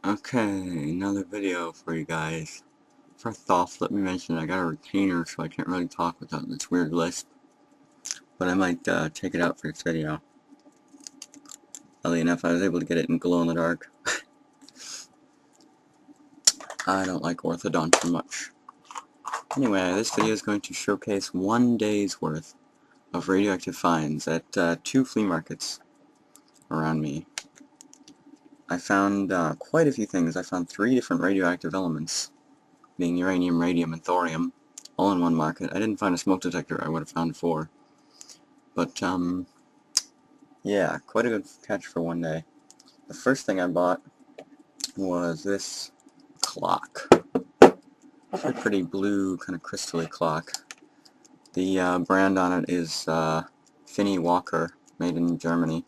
Okay, another video for you guys. First off, let me mention I got a retainer, so I can't really talk without this weird lisp. But I might take it out for this video. Oddly enough, I was able to get it in glow in the dark. I don't like orthodontia much. Anyway, this video is going to showcase one day's worth of radioactive finds at two flea markets around me. I found quite a few things. I found 3 different radioactive elements, being uranium, radium, and thorium, all in one market. I didn't find a smoke detector. I would have found 4. But, yeah, quite a good catch for one day. The first thing I bought was this clock. It's a pretty blue, kind of crystally clock. The brand on it is Finney Walker, made in Germany.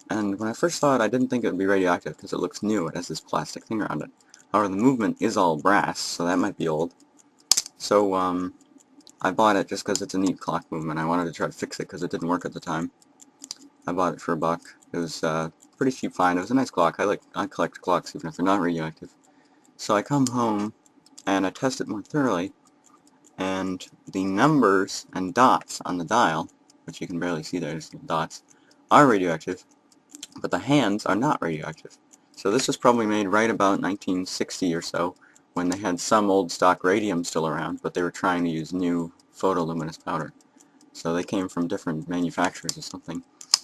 And when I first saw it, I didn't think it would be radioactive because it looks new. It has this plastic thing around it. However, the movement is all brass, so that might be old. So, I bought it just because it's a neat clock movement. I wanted to try to fix it because it didn't work at the time. I bought it for $1. It was pretty cheap find. It was a nice clock. I collect clocks even if they're not radioactive. So I come home and I test it more thoroughly, and the numbers and dots on the dial, which you can barely see there, just little dots, are radioactive, but the hands are not radioactive. So this was probably made right about 1960 or so, when they had some old stock radium still around, but they were trying to use new photoluminous powder. So they came from different manufacturers or something.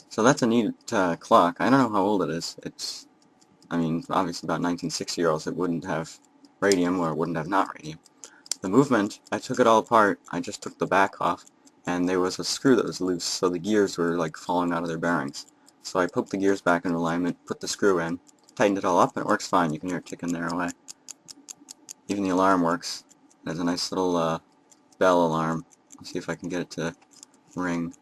So that's a neat clock. I don't know how old it is. I mean, obviously about 1960 or else it wouldn't have radium or it wouldn't have not radium. The movement, I took it all apart. I just took the back off, and there was a screw that was loose, so the gears were like falling out of their bearings. So I poked the gears back in alignment, put the screw in, tightened it all up, and it works fine. You can hear it ticking there away. Even the alarm works. There's a nice little bell alarm. Let's see if I can get it to ring.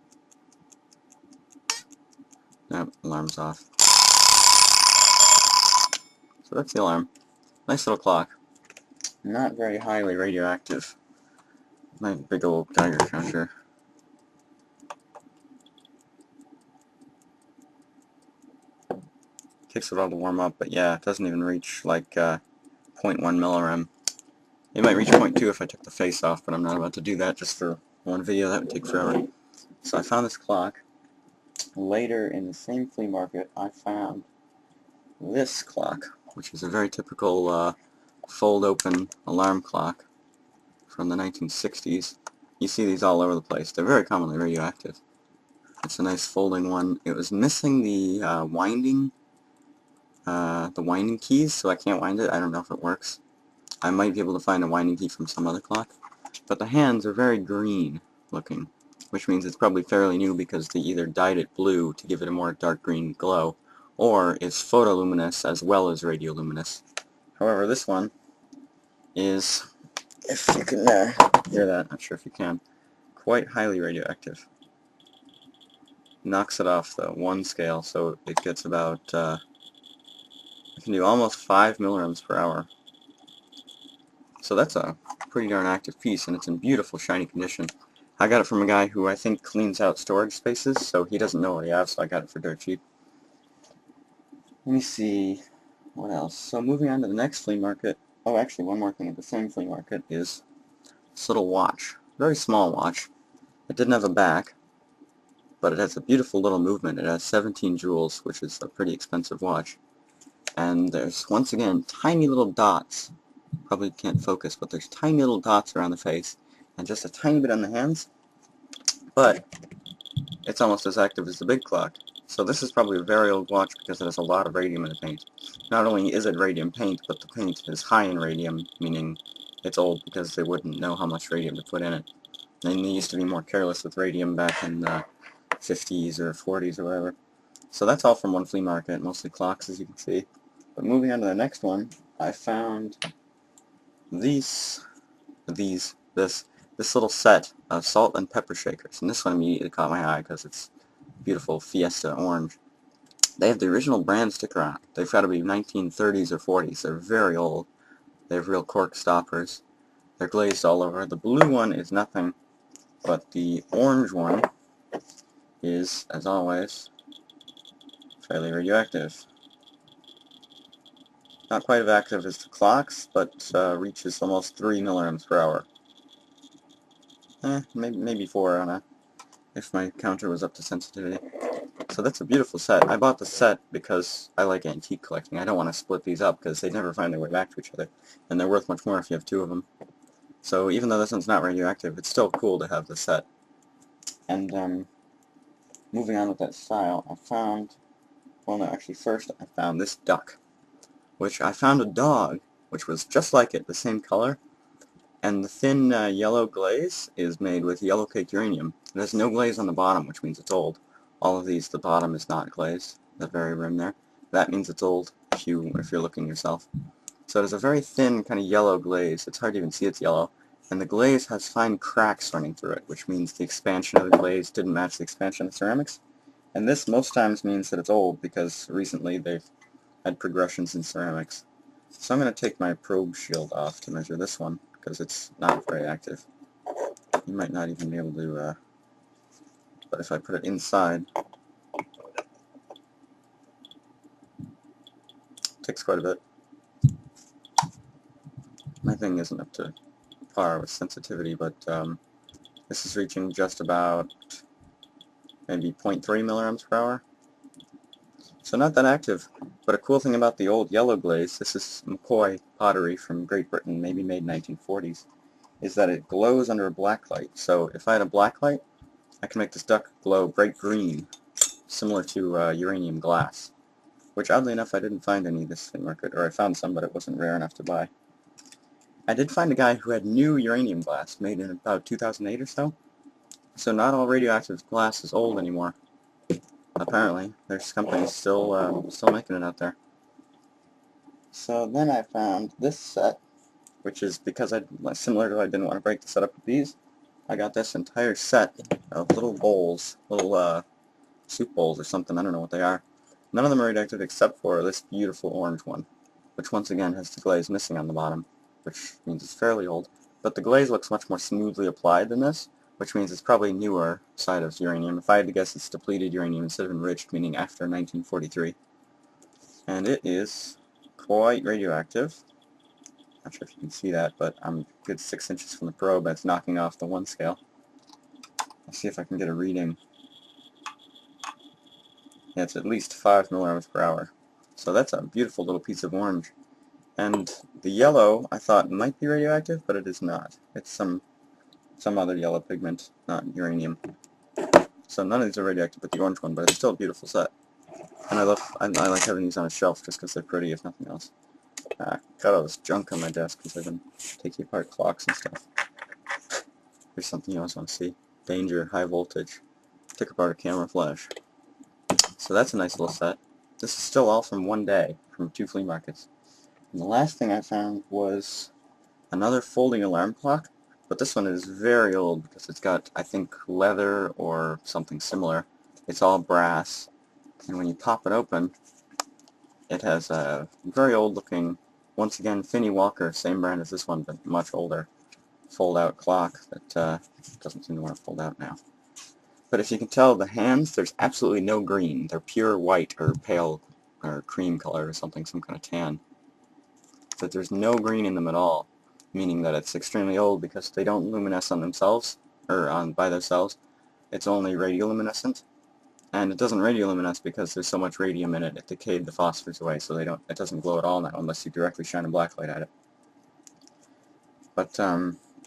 Nope, alarm's off. So that's the alarm. Nice little clock. Not very highly radioactive. My big old Geiger counter. Takes a while to warm up, but yeah, it doesn't even reach like 0.1 millirem. It might reach 0.2 if I took the face off, but I'm not about to do that just for one video. That would take forever. So I found this clock. Later in the same flea market, I found this clock, which is a very typical fold-open alarm clock from the 1960s. You see these all over the place. They're very commonly radioactive. It's a nice folding one. It was missing the winding keys, so I can't wind it. I don't know if it works. I might be able to find a winding key from some other clock. But the hands are very green looking, which means it's probably fairly new because they either dyed it blue to give it a more dark green glow, or it's photoluminous as well as radioluminous. However, this one is, if you can hear that, not sure if you can, quite highly radioactive. Knocks it off the 1 scale, so it gets about, it can do almost 5 millirems per hour. So that's a pretty darn active piece, and it's in beautiful shiny condition. I got it from a guy who I think cleans out storage spaces, so he doesn't know what he has, so I got it for dirt cheap. Let me see, what else? So moving on to the next flea market. Oh, actually, one more thing at the same flea market is this little watch. Very small watch. It didn't have a back, but it has a beautiful little movement. It has 17 joules, which is a pretty expensive watch. And there's, once again, tiny little dots. Probably can't focus, but there's tiny little dots around the face, and just a tiny bit on the hands. But it's almost as active as the big clock. So this is probably a very old watch because it has a lot of radium in the paint. Not only is it radium paint, but the paint is high in radium, meaning it's old because they wouldn't know how much radium to put in it. And they used to be more careless with radium back in the 50s or 40s or whatever. So that's all from one flea market, mostly clocks as you can see. But moving on to the next one, I found this little set of salt and pepper shakers, and this one immediately caught my eye because it's beautiful Fiesta orange. They have the original brand sticker on it. They've got to be 1930s or 40s. They're very old. They have real cork stoppers. They're glazed all over. The blue one is nothing, but the orange one is, as always, fairly radioactive. Not quite as active as the clocks, but reaches almost 3 milliamps per hour. Maybe 4 on a, if my counter was up to sensitivity. So that's a beautiful set. I bought the set because I like antique collecting. I don't want to split these up because they never find their way back to each other, and they're worth much more if you have 2 of them. So even though this one's not radioactive, it's still cool to have the set. And moving on with that style, I found, well no, actually first I found this duck, which I found a dog, which was just like it, the same color, and the thin yellow glaze is made with yellow cake uranium. It has no glaze on the bottom, which means it's old. All of these, the bottom is not glazed, the very rim there. That means it's old if you're looking yourself. So it has a very thin kind of yellow glaze. It's hard to even see it's yellow. And the glaze has fine cracks running through it, which means the expansion of the glaze didn't match the expansion of the ceramics. And this most times means that it's old because recently they've had progressions in ceramics. So I'm going to take my probe shield off to measure this one because it's not very active. You might not even be able to, but if I put it inside, it takes quite a bit. My thing isn't up to par with sensitivity, but this is reaching just about maybe 0.3 milliamps per hour. So not that active, but a cool thing about the old yellow glaze, this is McCoy pottery from Great Britain, maybe made 1940s, is that it glows under a black light. So if I had a black light, I can make this duck glow bright green, similar to uranium glass, which oddly enough I didn't find any this flea market, or I found some, but it wasn't rare enough to buy. I did find a guy who had new uranium glass made in about 2008 or so, so not all radioactive glass is old anymore. Apparently, there's companies still making it out there. So then I found this set, which is because similar to I didn't want to break the setup with these, I got this entire set of little bowls, little soup bowls or something, I don't know what they are. None of them are radioactive except for this beautiful orange one, which once again has the glaze missing on the bottom, which means it's fairly old. But the glaze looks much more smoothly applied than this, which means it's probably newer side of uranium. If I had to guess, it's depleted uranium instead of enriched, meaning after 1943. And it is quite radioactive. Not sure if you can see that, but I'm a good 6 inches from the probe. That's knocking off the 1 scale. Let's see if I can get a reading. Yeah, it's at least 5 milliamps per hour. So that's a beautiful little piece of orange. And the yellow, I thought might be radioactive, but it is not. It's some other yellow pigment, not uranium. So none of these are radioactive but the orange one, but it's still a beautiful set. And I like having these on a shelf just because they're pretty, if nothing else. Got all this junk on my desk because I've been taking apart clocks and stuff. Here's something you always want to see. Danger, high voltage. Took apart a camera flash. So that's a nice little set. This is still all from one day, from 2 flea markets. And the last thing I found was another folding alarm clock, but this one is very old because it's got, I think, leather or something similar. It's all brass, and when you pop it open, it has a very old looking, once again, Finney Walker, same brand as this one, but much older, fold-out clock that doesn't seem to want to fold out now. But if you can tell, the hands, there's absolutely no green. They're pure white or pale or cream color or something, some kind of tan. But there's no green in them at all, meaning that it's extremely old because they don't luminesce on themselves, or by themselves. It's only radioluminescent, and it doesn't radioluminesce because there's so much radium in it, it decayed the phosphors away, so it doesn't glow at all now unless you directly shine a black light at it. But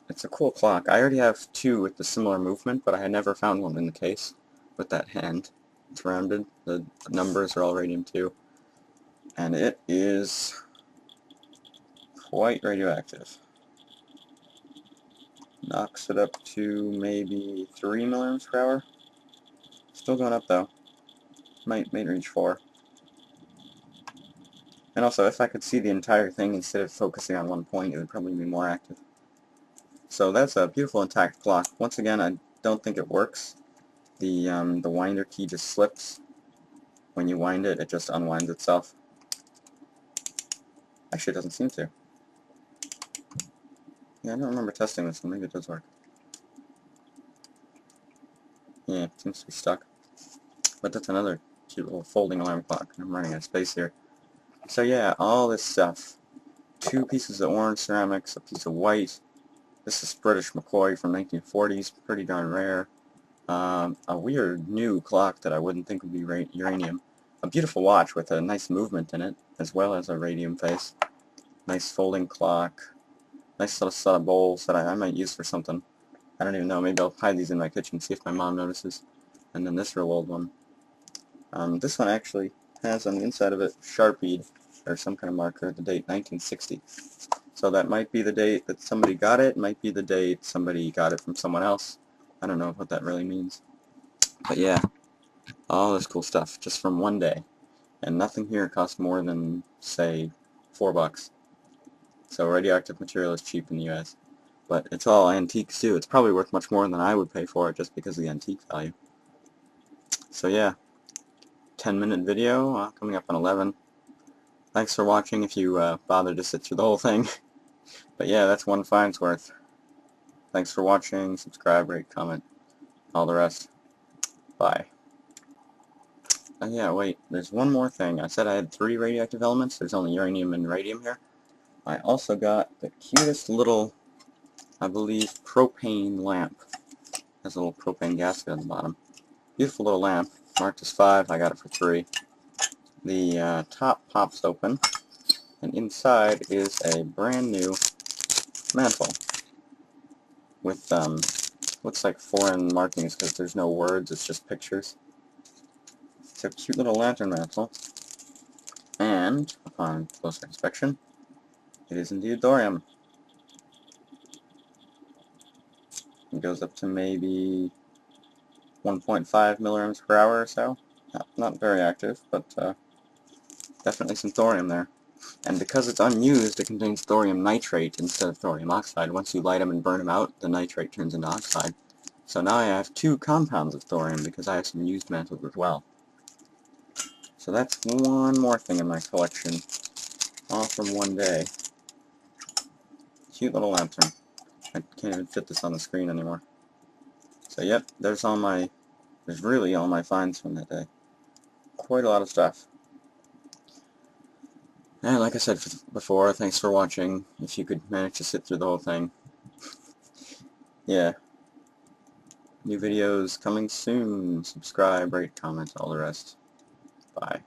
it's a cool clock. I already have 2 with the similar movement, but I had never found one in the case with that hand. It's rounded. The numbers are all radium too. And it is quite radioactive. Knocks it up to maybe 3 milliamps per hour. Still going up though. Might reach 4. And also, if I could see the entire thing instead of focusing on one point, it would probably be more active. So that's a beautiful intact clock. Once again, I don't think it works. The winder key just slips. When you wind it, it just unwinds itself. Actually, it doesn't seem to. Yeah, I don't remember testing this one. Maybe it does work. Yeah, it seems to be stuck. But that's another cute little folding alarm clock. I'm running out of space here. So yeah, all this stuff. 2 pieces of orange ceramics, a piece of white. This is British McCoy from 1940s, pretty darn rare. A weird new clock that I wouldn't think would be uranium. A beautiful watch with a nice movement in it, as well as a radium face. Nice folding clock. Nice little set of bowls that I might use for something. I don't even know, maybe I'll hide these in my kitchen, see if my mom notices. And then this real old one. This one actually has on the inside of it Sharpied, or some kind of marker, the date 1960. So that might be the date that somebody got it, might be the date somebody got it from someone else. I don't know what that really means. But yeah, all this cool stuff, just from one day. And nothing here costs more than, say, $4. So radioactive material is cheap in the US. But it's all antiques too. It's probably worth much more than I would pay for it just because of the antique value. So yeah, 10-minute video, coming up on 11. Thanks for watching if you bothered to sit through the whole thing. But yeah, that's one fine's worth. Thanks for watching, subscribe, rate, comment, all the rest. Bye. Yeah, wait, there's one more thing. I said I had 3 radioactive elements. There's only uranium and radium here. I also got the cutest little, I believe, propane lamp. Has a little propane gasket on the bottom. Beautiful little lamp. Marked as 5. I got it for 3. The top pops open, and inside is a brand new mantle with looks like foreign markings because there's no words, it's just pictures. It's a cute little lantern mantle, and upon closer inspection, it is indeed thorium. It goes up to maybe 1.5 milligrams per hour or so. Not very active, but definitely some thorium there. And because it's unused, it contains thorium nitrate instead of thorium oxide. Once you light them and burn them out, the nitrate turns into oxide. So now I have 2 compounds of thorium because I have some used mantles as well. So that's one more thing in my collection, all from one day. Cute little lantern. I can't even fit this on the screen anymore. So yep, there's really all my finds from that day. Quite a lot of stuff. And like I said before, thanks for watching, if you could manage to sit through the whole thing. Yeah. New videos coming soon. Subscribe, rate, comment, all the rest. Bye.